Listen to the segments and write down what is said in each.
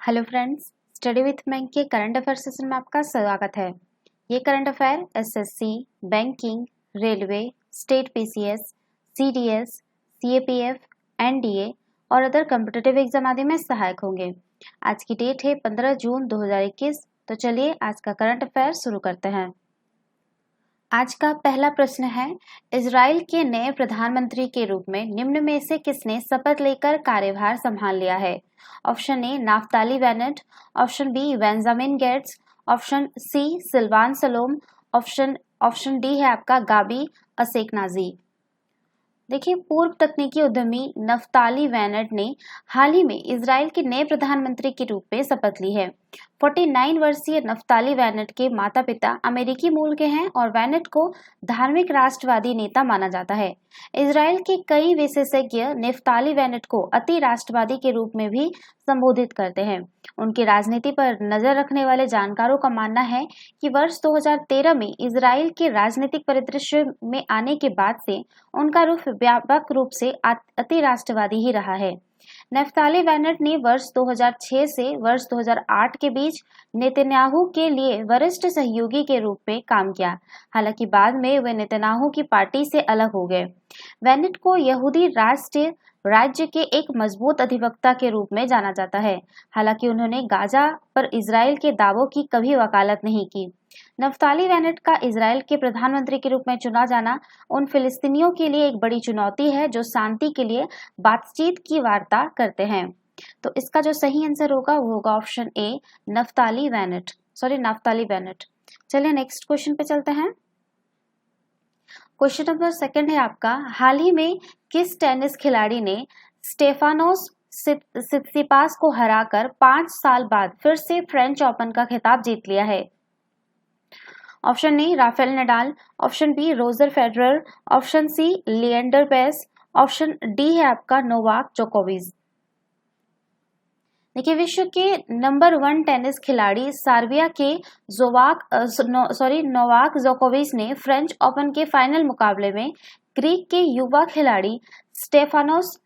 Hello friends, study with bank के current affair session में आपका स्वागत है। ये current affair SSC, banking, railway, state PCS, CDS, CAPF, NDA और अदर कॉम्पिटिटिव एग्जाम आदि में सहायक होंगे। आज की डेट है 15 जून 2021। तो चलिए आज का करंट अफेयर शुरू करते हैं। आज का पहला प्रश्न है, इजराइल के नए प्रधानमंत्री के रूप में निम्न में से किसने शपथ लेकर कार्यभार संभाल लिया है? Option A Naftali Bennett, option B Benjamin Gates, option C Silvan Shalom, option D है आपका गाबी असेकनाजी। देखिए, पूर्व तकनीकी उद्यमी नफ्ताली बेनेट ने हाल ही में इजराइल के नए प्रधानमंत्री के रूप में शपथ ली है। 49 वर्षीय नफ्ताली बेनेट के माता पिता अमेरिकी मूल के हैं और बेनेट को धार्मिक राष्ट्रवादी नेता माना जाता है। इजराइल के कई विशेषज्ञ नफ्ताली बेनेट को अति राष्ट्रवादी के रूप में भी संबोधित करते हैं। उनकी राजनीति पर नजर रखने वाले जानकारों का मानना है कि वर्ष 2013 में इजराइल के राजनीतिक परिदृश्य में आने के बाद से उनका रुख व्यापक रूप से अति राष्ट्रवादी ही रहा है। नफ्ताली बेनेट ने वर्ष 2006 से वर्ष 2008 के बीच नेतन्याहू के लिए वरिष्ठ सहयोगी के रूप में काम किया। हालांकि बाद में वे नेतन्याहू की पार्टी से अलग हो गए। बेनेट को यहूदी राष्ट्रीय राज्य के एक मजबूत अधिवक्ता के रूप में जाना जाता है। हालांकि उन्होंने गाजा पर इजराइल के दावों की कभी वकालत नहीं की। नफ्ताली बेनेट का इजराइल के प्रधानमंत्री के रूप में चुना जाना उन फिलिस्तीनियों के लिए एक बड़ी चुनौती है जो शांति के लिए बातचीत की वार्ता करते हैं। तो इसका जो सही आंसर होगा वो होगा ऑप्शन ए नाफ्ताली बेनेट। चलिए नेक्स्ट क्वेश्चन पे चलते हैं। क्वेश्चन नंबर सेकंड है आपका, हाल ही में किस टेनिस खिलाड़ी ने स्टेफानोस सित्सिपास को हराकर 5 साल बाद फिर से फ्रेंच ओपन का खिताब जीत लिया है? Option A Rafael Nadal, option B Roger Federer, option C Leander Paes, option D है आपका नोवाक जोकोविच। देखिए, विश्व के नंबर 1 टेनिस खिलाड़ी सर्बिया के नोवाक जोकोविच ने फ्रेंच ओपन के फाइनल मुकाबले में ग्रीक के युवा खिलाड़ी स्टेफानोस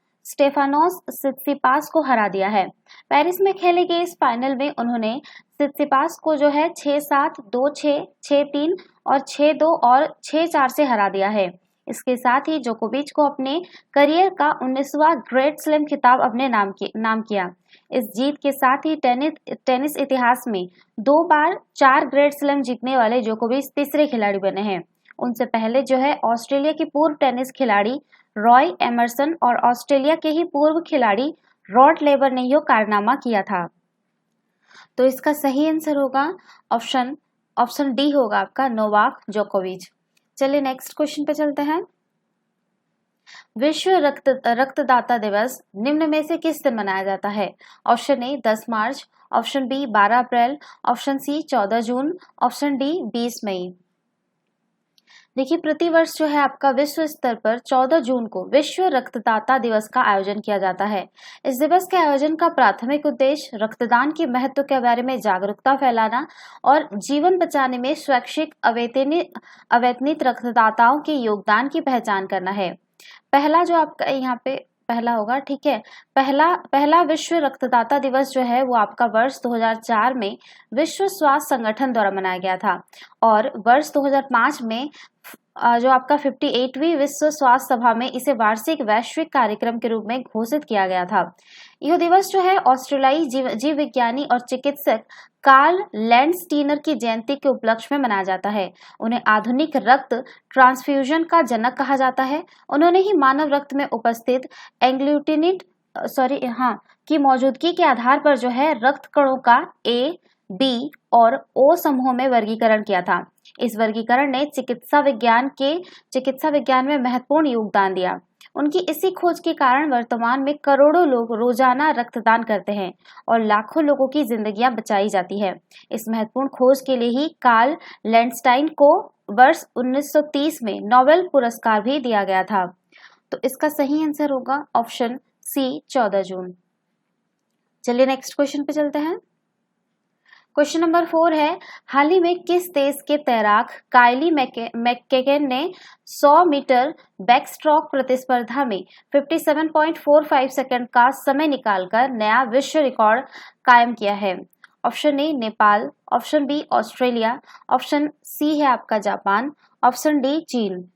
सित्सिपास को हरा दिया है। पेरिस में खेले गए इस फाइनल में उन्होंने सित्सिपास को जो है 6-7, 2-6, 6-3 और 6-2 और 6-4 से हरा दिया है। इसके साथ ही जोकोविच को अपने करियर का 19वां ग्रैंड स्लैम खिताब अपने नाम किया। इस जीत के साथ ही टेनिस इतिहास में 2 बार 4 ग्रैंड स्लैम जीतने वाले जोकोविच तीसरे खिलाड़ी बने हैं। उनसे पहले जो है ऑस्ट्रेलिया के पूर्व टेनिस खिलाड़ी रॉय एमरसन और ऑस्ट्रेलिया के ही पूर्व खिलाड़ी रॉड लेबर ने यह कारनामा किया था। तो इसका सही आंसर होगा ऑप्शन डी होगा आपका नोवाक जोकोविच। चलिए नेक्स्ट क्वेश्चन पे चलते हैं। विश्व रक्तदाता दिवस निम्न में से किस दिन मनाया जाता है? ऑप्शन ए 10 मार्च, ऑप्शन बी 12 अप्रैल, ऑप्शन सी 14 जून, ऑप्शन डी 20 मई। देखिए, प्रतिवर्ष जो है आपका विश्व स्तर पर 14 जून को विश्व रक्तदाता दिवस का आयोजन किया जाता है। इस दिवस के आयोजन का प्राथमिक उद्देश्य रक्तदान के महत्व के बारे में जागरूकता फैलाना और जीवन बचाने में स्वैच्छिक अवेतनित रक्तदाताओं के योगदान की पहचान करना है। पहला जो आपका यहाँ पे पहला होगा, ठीक है, पहला विश्व रक्तदाता दिवस जो है वो आपका वर्ष 2004 में विश्व स्वास्थ्य संगठन द्वारा मनाया गया था और वर्ष 2005 में जो आपका 58वीं विश्व स्वास्थ्य सभा में इसे वार्षिक वैश्विक कार्यक्रम के रूप में घोषित किया गया था। यह दिवस जो है ऑस्ट्रेलियाई जीव विज्ञानी और चिकित्सक कार्ल लैंडस्टीनर की जयंती के उपलक्ष्य में मनाया जाता है। उन्हें आधुनिक रक्त ट्रांसफ्यूजन का जनक कहा जाता है। उन्होंने ही मानव रक्त में उपस्थित एग्लूटिनिट की मौजूदगी के आधार पर जो है रक्त कणों का ए, बी और ओ समूहों में वर्गीकरण किया था। इस वर्गीकरण ने चिकित्सा विज्ञान में महत्वपूर्ण योगदान दिया। उनकी इसी खोज के कारण वर्तमान में करोड़ों लोग रोजाना रक्तदान करते हैं और लाखों लोगों की जिंदगियां बचाई जाती है। इस महत्वपूर्ण खोज के लिए ही कार्ल लैंडस्टाइन को वर्ष 1930 में नोबेल पुरस्कार भी दिया गया था। तो इसका सही आंसर होगा ऑप्शन सी 14 जून। चलिए नेक्स्ट क्वेश्चन पे चलते हैं। क्वेश्चन नंबर 4 है, हाल ही में किस देश के तैराक काइली मैककेगन ने 100 मीटर बैकस्ट्रोक प्रतिस्पर्धा में 57.45 सेकंड का समय निकालकर नया विश्व रिकॉर्ड कायम किया है? Option A Nepal, option B Australia, option C है आपका जापान, ऑप्शन डी चीन।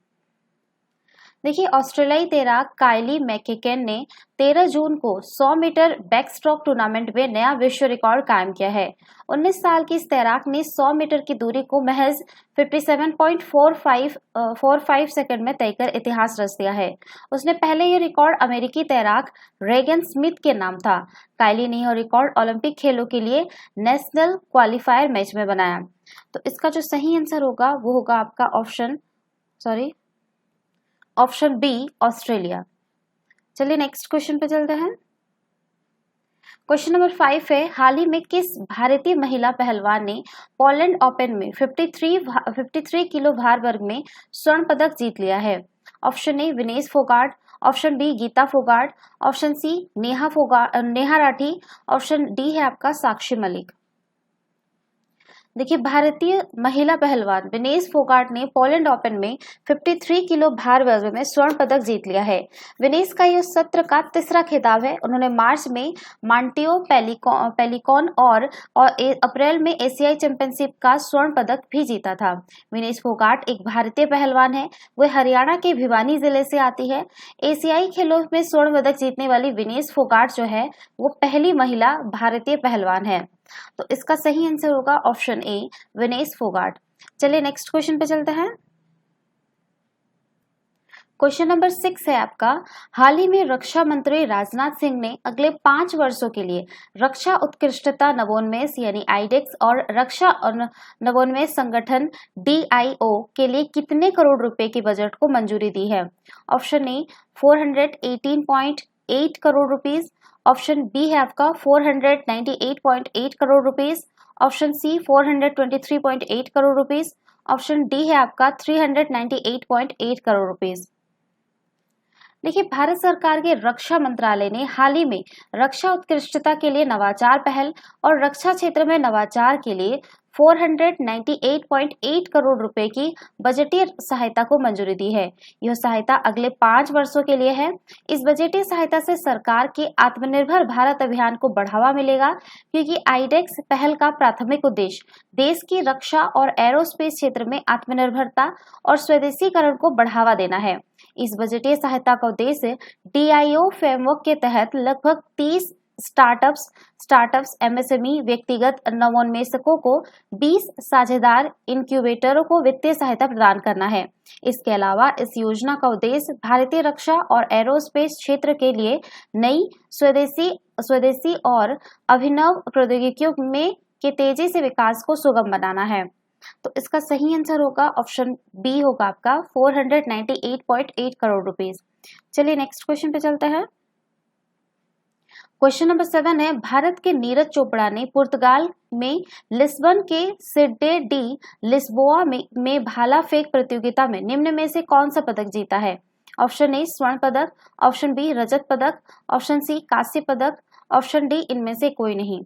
देखिए, ऑस्ट्रेलियाई तैराक काइली मैककेगन ने 13 जून को 100 मीटर बैकस्ट्रोक टूर्नामेंट में नया विश्व रिकॉर्ड कायम किया है। 19 साल की इस तैराक ने 100 मीटर की दूरी को महज 57.45 सेकंड में तय कर इतिहास रच दिया है। उसने पहले यह रिकॉर्ड अमेरिकी तैराक रेगन स्मिथ के नाम था। काइली ने यह रिकॉर्ड ओलंपिक खेलों के लिए नेशनल क्वालिफायर मैच में बनाया। तो इसका जो सही आंसर होगा वो होगा आपका ऑप्शन बी ऑस्ट्रेलिया। चलिए नेक्स्ट क्वेश्चन पे चलते हैं। क्वेश्चन नंबर 5 है, हाल ही में किस भारतीय महिला पहलवान ने पोलैंड ओपन में 53 किलो भार वर्ग में स्वर्ण पदक जीत लिया है? Option A Vinesh Phogat, option B Geeta Phogat, option C Neha Rathi, option D है आपका साक्षी मलिक। देखिए, भारतीय महिला पहलवान विनेश फोगाट ने पोलैंड ओपन में 53 किलो भार वर्ग में स्वर्ण पदक जीत लिया है। विनेश का यह सत्र का तीसरा खिताब है। उन्होंने मार्च में मांटियो पेलिकॉन और अप्रैल में एशियाई चैंपियनशिप का स्वर्ण पदक भी जीता था। विनेश फोगाट एक भारतीय पहलवान है। वह हरियाणा के भिवानी जिले से आती है। एशियाई खेलों में स्वर्ण पदक जीतने वाली विनेश फोगाट जो है वो पहली महिला भारतीय पहलवान है। तो इसका सही आंसर होगा ऑप्शन ए विनेश फोगाट। चलिए नेक्स्ट क्वेश्चन पे चलते हैं। क्वेश्चन नंबर 6 है आपका, हाल ही में रक्षा मंत्री राजनाथ सिंह ने अगले 5 वर्षों के लिए रक्षा उत्कृष्टता नवोन्मेष यानी आईडेक्स और रक्षा नवोन्मेष संगठन DIO के लिए कितने करोड़ रुपए के बजट को मंजूरी दी है? Option A 418.8 crore rupees, option B है आपका 498.8 crore rupees, option C 423.8 crore rupees, option D है आपका 398.8 करोड़ रुपीस। देखिए, भारत सरकार के रक्षा मंत्रालय ने हाल ही में रक्षा उत्कृष्टता के लिए नवाचार पहल और रक्षा क्षेत्र में नवाचार के लिए 498.8 करोड़ रुपए की बजटीय सहायता को मंजूरी दी है। यह सहायता अगले 5 वर्षों के लिए है। इस बजटीय सहायता से सरकार के आत्मनिर्भर भारत अभियान को बढ़ावा मिलेगा, क्योंकि आईडेक्स पहल का प्राथमिक उद्देश्य देश की रक्षा और एरोस्पेस क्षेत्र में आत्मनिर्भरता और स्वदेशीकरण को बढ़ावा देना है। इस बजटीय सहायता का उद्देश्य DIO फ्रेमवर्क के तहत लगभग 30 स्टार्टअप्स MSME व्यक्तिगत नवोन्मेषकों को 20 साझेदार इनक्यूबेटरों को वित्तीय सहायता प्रदान करना है। इसके अलावा इस योजना का उद्देश्य भारतीय रक्षा और एरोस्पेस क्षेत्र के लिए नई स्वदेशी और अभिनव प्रौद्योगिकियों में के तेजी से विकास को सुगम बनाना है। तो इसका सही आंसर होगा ऑप्शन बी होगा आपका 498.8 करोड़ रुपीस। चलिए नेक्स्ट क्वेश्चन पे चलते हैं। क्वेश्चन नंबर 7 है, भारत के नीरज चोपड़ा ने पुर्तगाल में लिस्बन के सिडे डी लिस्बोआ में भाला फेंक प्रतियोगिता में निम्न में से कौन सा पदक जीता है? ऑप्शन ए स्वर्ण पदक, ऑप्शन बी रजत पदक, ऑप्शन सी कांस्य पदक, ऑप्शन डी इनमें से कोई नहीं।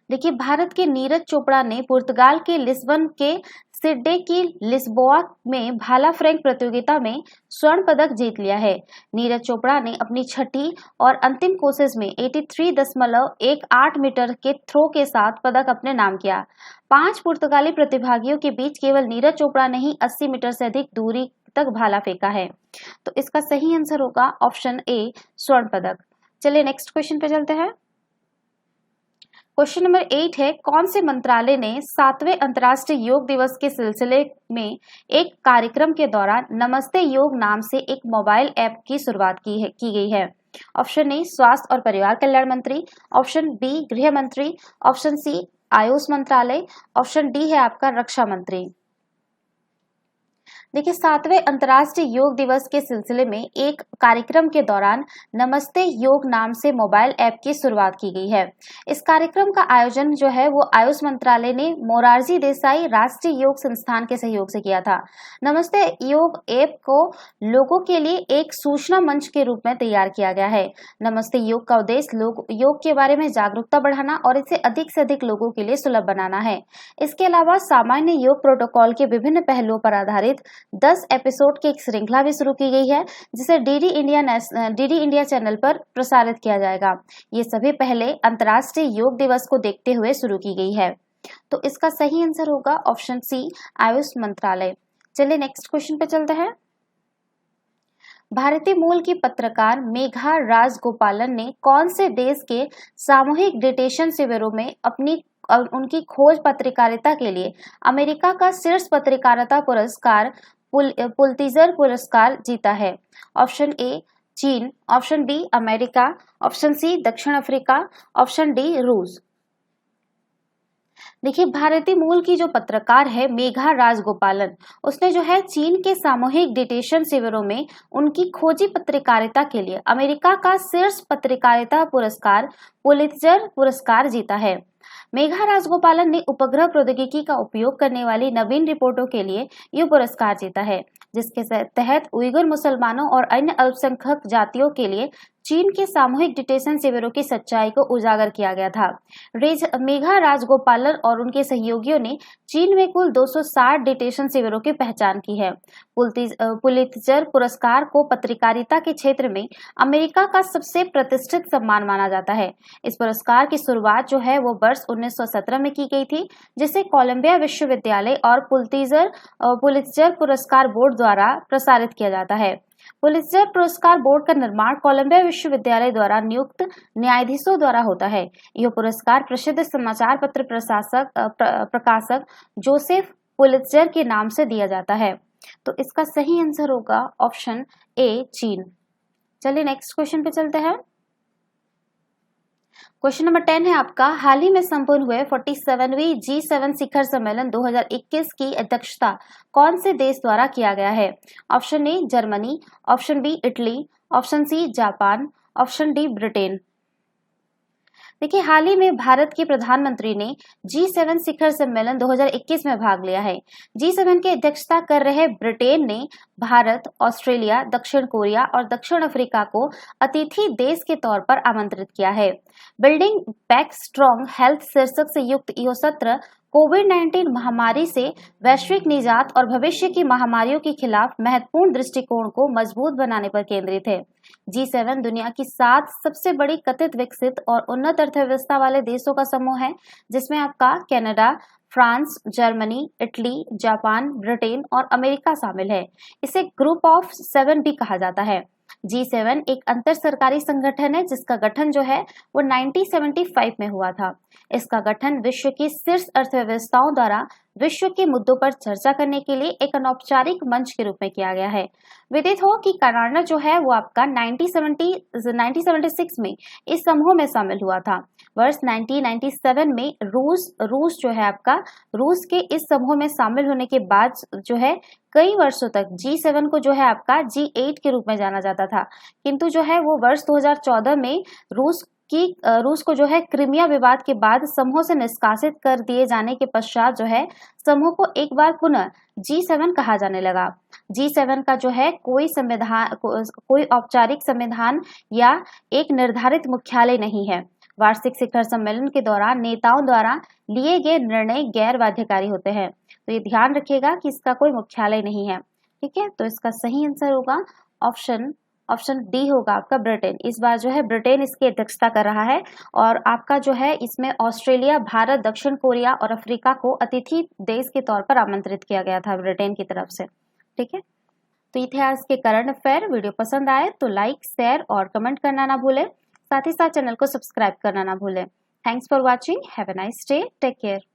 देखिए, भारत के नीरज चोपड़ा ने पुर्तगाल के लिस्बन के सिडे की लिस्बोआ में भाला फेंक प्रतियोगिता में स्वर्ण पदक जीत लिया है। नीरज चोपड़ा ने अपनी छठी और अंतिम कोशिश में 83.18 मीटर के थ्रो के साथ पदक अपने नाम किया। 5 पुर्तगाली प्रतिभागियों के बीच केवल नीरज चोपड़ा ने ही 80 मीटर से अधिक दूरी तक भाला फेंका है। तो इसका सही आंसर होगा ऑप्शन ए स्वर्ण पदक। चलिए नेक्स्ट क्वेश्चन पे चलते हैं। क्वेश्चन नंबर 8 है, कौन से मंत्रालय ने 7वें अंतर्राष्ट्रीय योग दिवस के सिलसिले में एक कार्यक्रम के दौरान नमस्ते योग नाम से एक मोबाइल ऐप की शुरुआत की गई है? ऑप्शन ए स्वास्थ्य और परिवार कल्याण मंत्री, ऑप्शन बी गृह मंत्री, ऑप्शन सी आयुष मंत्रालय, ऑप्शन डी है आपका रक्षा मंत्री। देखिए 7वें अंतर्राष्ट्रीय योग दिवस के सिलसिले में एक कार्यक्रम के दौरान नमस्ते योग नाम से मोबाइल ऐप की शुरुआत की गई है। इस कार्यक्रम का आयोजन जो है वो आयुष मंत्रालय ने मोरारजी देसाई राष्ट्रीय योग संस्थान के सहयोग से किया था। नमस्ते योग ऐप को लोगों के लिए एक सूचना मंच के रूप में तैयार किया गया है। नमस्ते योग का उद्देश्य योग के बारे में जागरूकता बढ़ाना और इसे अधिक से अधिक लोगों के लिए सुलभ बनाना है। इसके अलावा सामान्य योग प्रोटोकॉल के विभिन्न पहलुओं पर आधारित 10 एपिसोड की एक श्रृंखला भी शुरू की गई है, जिसे डीडी इंडिया चैनल पर प्रसारित किया जाएगा। ये सभी पहले अंतर्राष्ट्रीय योग दिवस को देखते हुए शुरू की गई है। तो इसका सही आंसर होगा ऑप्शन सी, आयुष मंत्रालय। चलिए नेक्स्ट क्वेश्चन पे चलते हैं। भारतीय मूल की पत्रकार मेघा राजगोपालन ने कौन से देश के सामूहिक डिटेंशन शिविरों में उनकी खोज पत्रकारिता के लिए अमेरिका का शीर्ष पत्रकारिता पुरस्कार पुलित्जर पुरस्कार जीता है? ऑप्शन ए चीन, option B America, option C दक्षिण अफ्रीका, ऑप्शन डी रूस। देखिए भारतीय मूल की जो पत्रकार है मेघा राजगोपालन, उसने जो है चीन के सामूहिक डिटेंशन शिविरों में उनकी खोजी पत्रकारिता के लिए अमेरिका का शीर्ष पत्रकारिता पुरस्कार पुलित्जर पुरस्कार जीता है। मेघा राजगोपालन ने उपग्रह प्रौद्योगिकी का उपयोग करने वाली नवीन रिपोर्टों के लिए यह पुरस्कार जीता है, जिसके तहत उइगर मुसलमानों और अन्य अल्पसंख्यक जातियों के लिए चीन के सामूहिक डिटेंशन शिविरों की सच्चाई को उजागर किया गया था। मेघा राजगोपालन और उनके सहयोगियों ने चीन में कुल 260 डिटेंशन शिविरों की पहचान की है। पुलित्जर पुरस्कार को पत्रकारिता के क्षेत्र में अमेरिका का सबसे प्रतिष्ठित सम्मान माना जाता है। इस पुरस्कार की शुरुआत जो है वो वर्ष 1917 में की गई थी, जिसे कोलंबिया विश्वविद्यालय और पुलित्जर पुरस्कार बोर्ड द्वारा प्रसारित किया जाता है। पुलित्जर पुरस्कार बोर्ड का निर्माण कोलंबिया विश्वविद्यालय द्वारा नियुक्त न्यायाधीशों द्वारा होता है। यह पुरस्कार प्रसिद्ध समाचार पत्र प्रकाशक जोसेफ पुलित्जर के नाम से दिया जाता है। तो इसका सही आंसर होगा ऑप्शन ए चीन। चलिए नेक्स्ट क्वेश्चन पे चलते हैं। क्वेश्चन नंबर 10 है आपका, हाल ही में संपन्न हुए 47वीं G7 शिखर सम्मेलन 2021 की अध्यक्षता कौन से देश द्वारा किया गया है? Option A Germany, option B Italy, option C Japan, option D Britain. देखिए हाल ही में भारत के प्रधानमंत्री ने G7 शिखर सम्मेलन 2021 में भाग लिया है। G7 की अध्यक्षता कर रहे ब्रिटेन ने भारत, ऑस्ट्रेलिया, दक्षिण कोरिया और दक्षिण अफ्रीका को अतिथि देश के तौर पर आमंत्रित किया है। बिल्डिंग बैक स्ट्रॉन्ग हेल्थ शीर्षक से युक्त यह सत्र कोविड-19 महामारी से वैश्विक निजात और भविष्य की महामारियों के खिलाफ महत्वपूर्ण दृष्टिकोण को मजबूत बनाने पर केंद्रित है। G7 दुनिया की 7 सबसे बड़ी कथित विकसित और उन्नत अर्थव्यवस्था वाले देशों का समूह है, जिसमें आपका Canada, France, Germany, Italy, Japan, Britain और अमेरिका शामिल है। इसे ग्रुप ऑफ 7 भी कहा जाता है। G7 एक अंतर सरकारी संगठन है, जिसका गठन जो है वो 1975 में हुआ था। इसका गठन विश्व की शीर्ष अर्थव्यवस्थाओं द्वारा विश्व के मुद्दों पर चर्चा करने के लिए एक अनौपचारिक मंच के रूप में किया गया है। विदित हो कि कनाडा जो है वो आपका 1976 में इस समूह में शामिल हुआ था। वर्ष 1997 में रूस जो है आपका रूस के इस समूह में शामिल होने के बाद जो है कई वर्षों तक G7 को जो है आपका G8 के रूप में जाना जाता था, किंतु जो है वो वर्ष 2014 में रूस को जो है क्रीमिया विवाद के बाद समूह से निष्कासित कर दिए जाने के पश्चात जो है समूह को एक बार पुनः G7 कहा जाने लगा। G7 का जो है कोई औपचारिक संविधान या एक निर्धारित मुख्यालय नहीं है। वार्षिक शिखर सम्मेलन के दौरान नेताओं द्वारा लिए गए निर्णय गैर बाध्यकारी होते हैं, तो ये ध्यान रखिएगा कि इसका कोई मुख्यालय नहीं है। ठीक है, तो इसका सही आंसर होगा ऑप्शन डी होगा आपका ब्रिटेन। इस बार जो है ब्रिटेन इसकी अध्यक्षता कर रहा है और आपका जो है इसमें ऑस्ट्रेलिया, भारत, दक्षिण कोरिया और अफ्रीका को अतिथि देश के तौर पर आमंत्रित किया गया था ब्रिटेन की तरफ से। ठीक है, तो ये थे आज के करंट अफेयर। वीडियो पसंद आए तो लाइक, शेयर और कमेंट करना ना भूलें। साथ ही साथ चैनल को सब्सक्राइब करना ना भूलें। Thanks for watching. Have a nice day. Take care.